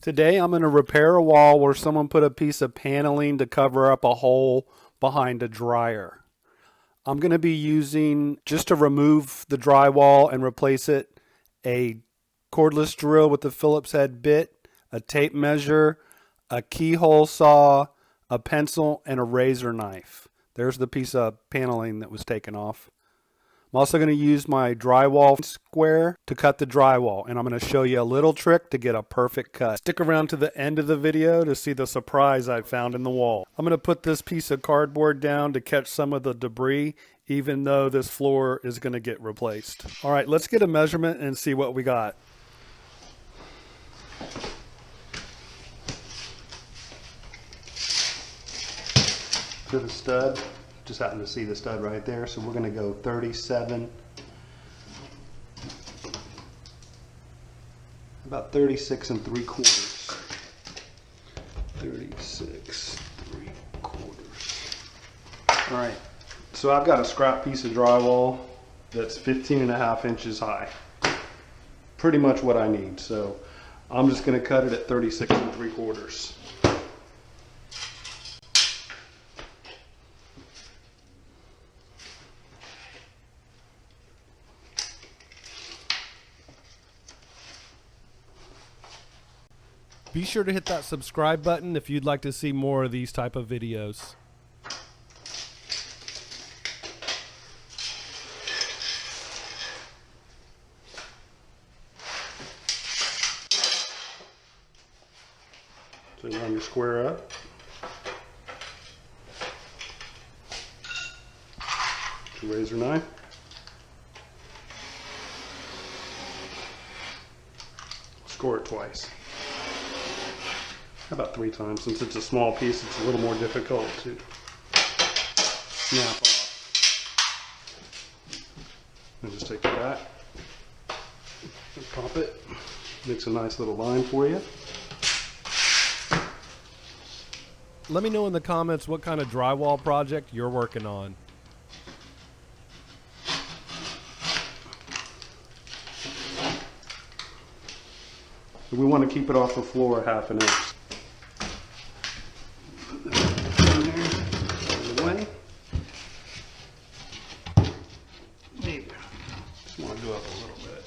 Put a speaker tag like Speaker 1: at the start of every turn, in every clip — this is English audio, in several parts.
Speaker 1: Today I'm going to repair a wall where someone put a piece of paneling to cover up a hole behind a dryer. I'm going to be using, just to remove the drywall and replace it, a cordless drill with a Phillips head bit, a tape measure, a keyhole saw, a pencil, and a razor knife. There's the piece of paneling that was taken off. I'm also going to use my drywall square to cut the drywall, and I'm going to show you a little trick to get a perfect cut. Stick around to the end of the video to see the surprise I found in the wall. I'm going to put this piece of cardboard down to catch some of the debris, even though this floor is going to get replaced. All right, let's get a measurement and see what we got. To the stud. Just happen to see the stud right there, so we're going to go 37, about 36 3/4. 36 3/4. All right, so I've got a scrap piece of drywall that's 15.5 inches high. Pretty much what I need, so I'm just going to cut it at 36 3/4. Be sure to hit that subscribe button if you'd like to see more of these type of videos. So you run your square up. Your razor knife. Score it twice. About 3 times. Since it's a small piece, it's a little more difficult to snap off. And just take the back and pop it. Makes a nice little line for you. Let me know in the comments what kind of drywall project you're working on. We want to keep it off the floor 1/2 inch. Just want to go up a little bit.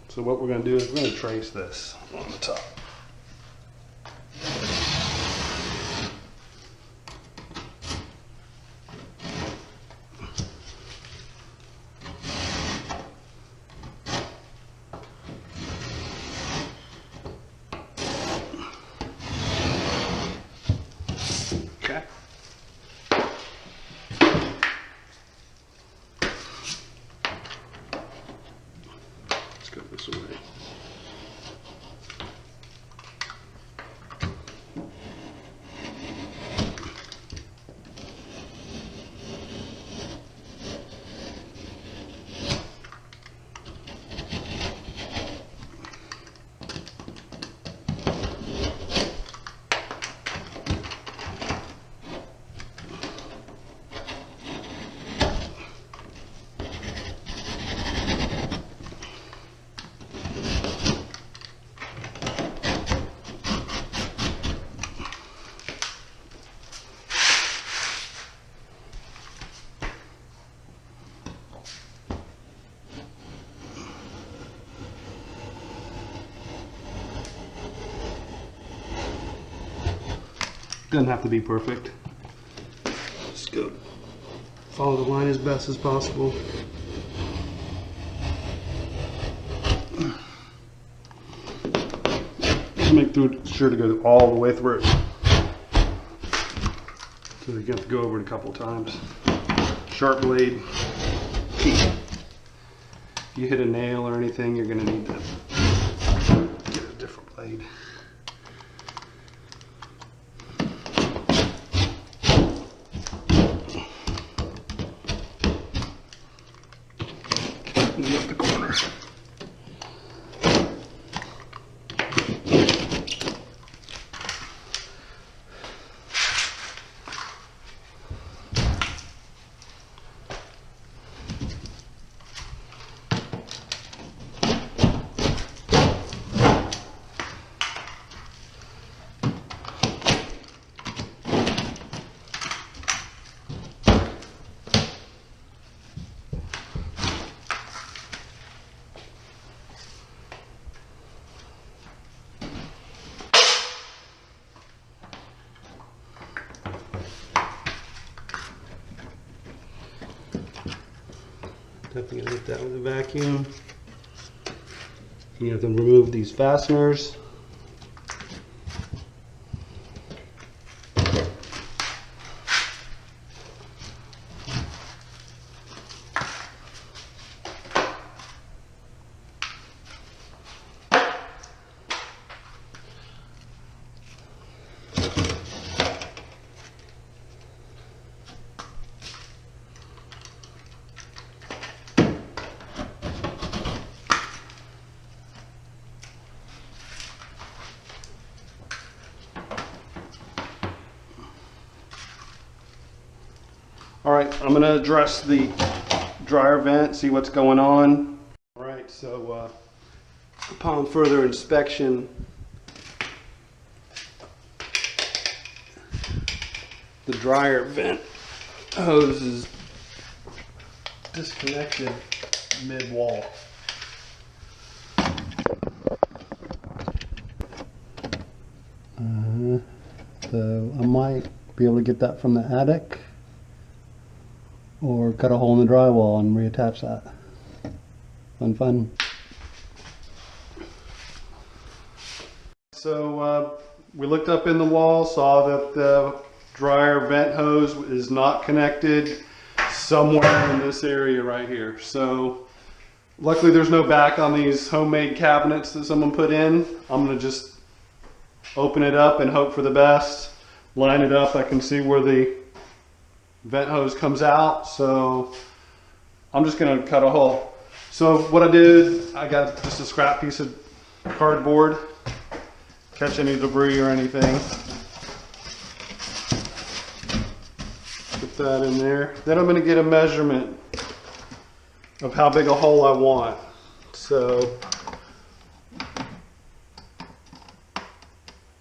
Speaker 1: So what we're going to do is we're going to trace this on the top. This way. Doesn't have to be perfect. Just go follow the line as best as possible. Just make sure to go all the way through. So you have to go over it a couple of times. Sharp blade, key. If you hit a nail or anything, you're going to need to get a different blade. Lift the corners. Definitely gonna hit that with a vacuum. You have to remove these fasteners. All right, I'm gonna address the dryer vent, see what's going on. All right, so upon further inspection, the dryer vent hose is disconnected mid-wall. So I might be able to get that from the attic, or cut a hole in the drywall and reattach that. Fun. So we looked up in the wall, saw that the dryer vent hose is not connected somewhere in this area right here. So luckily there's no back on these homemade cabinets that someone put in. I'm gonna just open it up and hope for the best. Line it up, I can see where the vent hose comes out, so I'm just gonna cut a hole. So what I did, I got just a scrap piece of cardboard, catch any debris or anything. Put that in there. Then I'm gonna get a measurement of how big a hole I want. So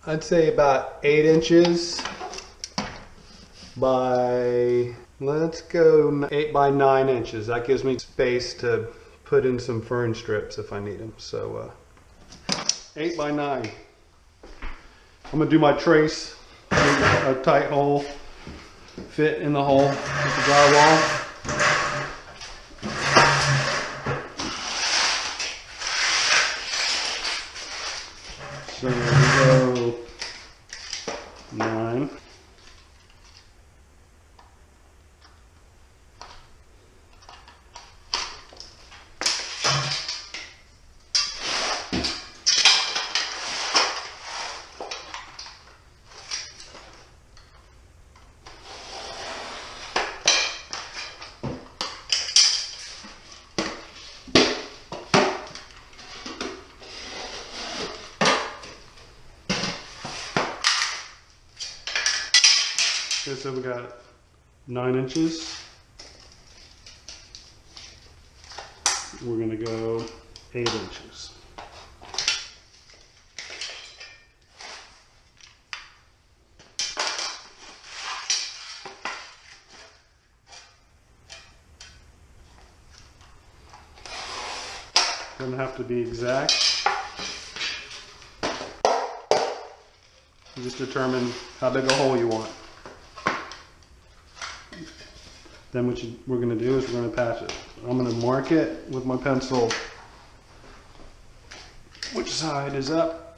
Speaker 1: I'd say about 8 inches by, let's go 8 by 9 inches. That gives me space to put in some fern strips if I need them. So 8 by 9. I'm gonna do my trace, a tight hole, fit in the hole with the drywall. So we go 9. Okay, so we got 9 inches. We're gonna go 8 inches. Doesn't have to be exact. You just determine how big a hole you want. Then what we're going to do is we're going to patch it. I'm going to mark it with my pencil which side is up.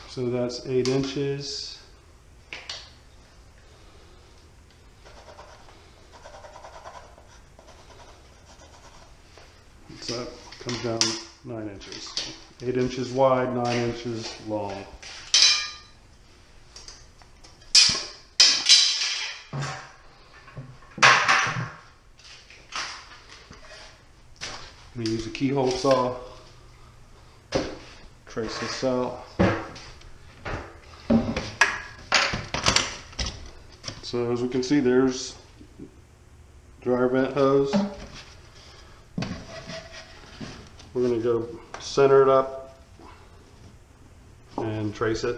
Speaker 1: So that's 8 inches. It's up, comes down 9 inches. 8 inches wide, 9 inches long. I'm going to use a keyhole saw, trace this out. So as we can see, there's dryer vent hose. We're going to go center it up and trace it.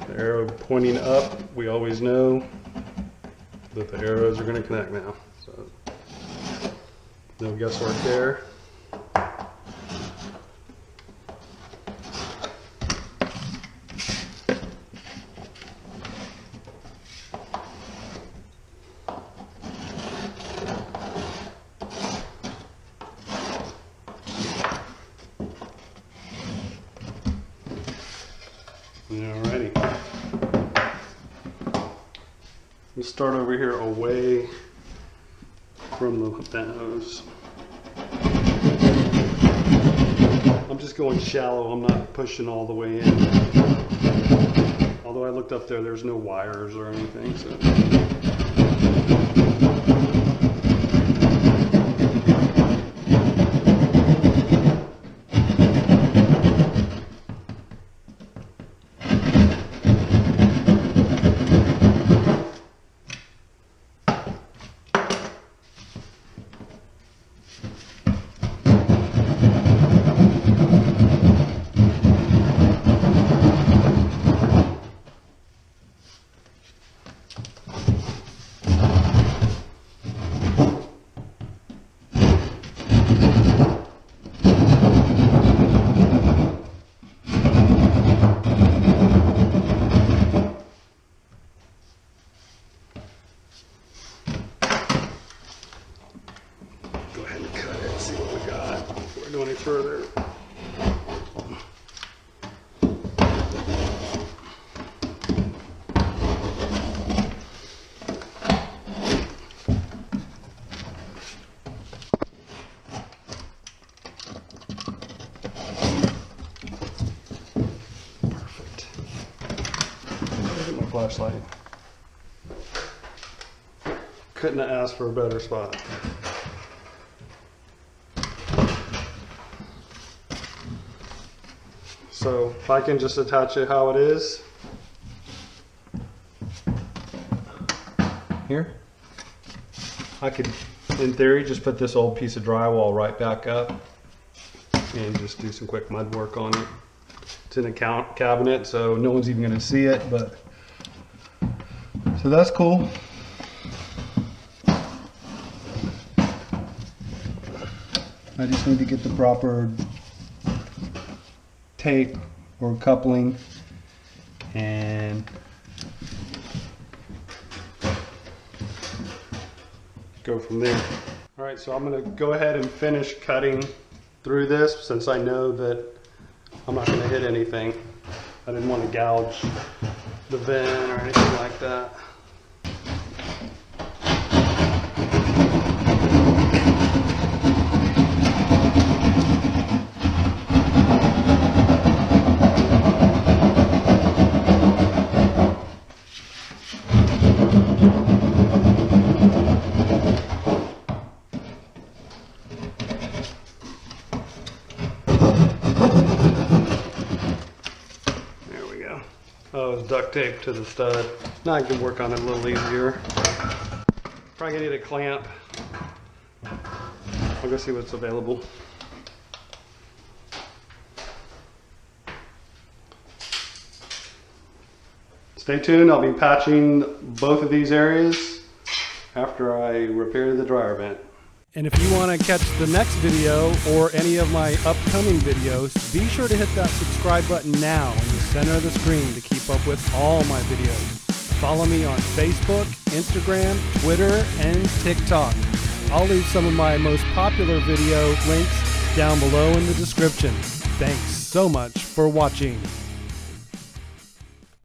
Speaker 1: The arrow pointing up, we always know that the arrows are going to connect now. So no guesswork there. We'll start over here away from the hose. I'm just going shallow, I'm not pushing all the way in. Although I looked up there, there's no wires or anything. So. Any further. Perfect. Look at my flashlight. Couldn't have asked for a better spot. So if I can just attach it how it is. Here. I could, in theory, just put this old piece of drywall right back up and just do some quick mud work on it. It's in a cabinet, so no one's even going to see it, but so that's cool. I just need to get the proper tape or coupling and go from there. All right, so I'm going to go ahead and finish cutting through this since I know that I'm not going to hit anything. I didn't want to gouge the vent or anything like that. Oh, it's duct tape to the stud. Now I can work on it a little easier. Probably gonna need a clamp. I'll go see what's available. Stay tuned, I'll be patching both of these areas after I repair the dryer vent. And if you want to catch the next video or any of my upcoming videos, be sure to hit that subscribe button now in the center of the screen to keep up with all my videos. Follow me on Facebook, Instagram, Twitter, and TikTok. I'll leave some of my most popular video links down below in the description. Thanks so much for watching.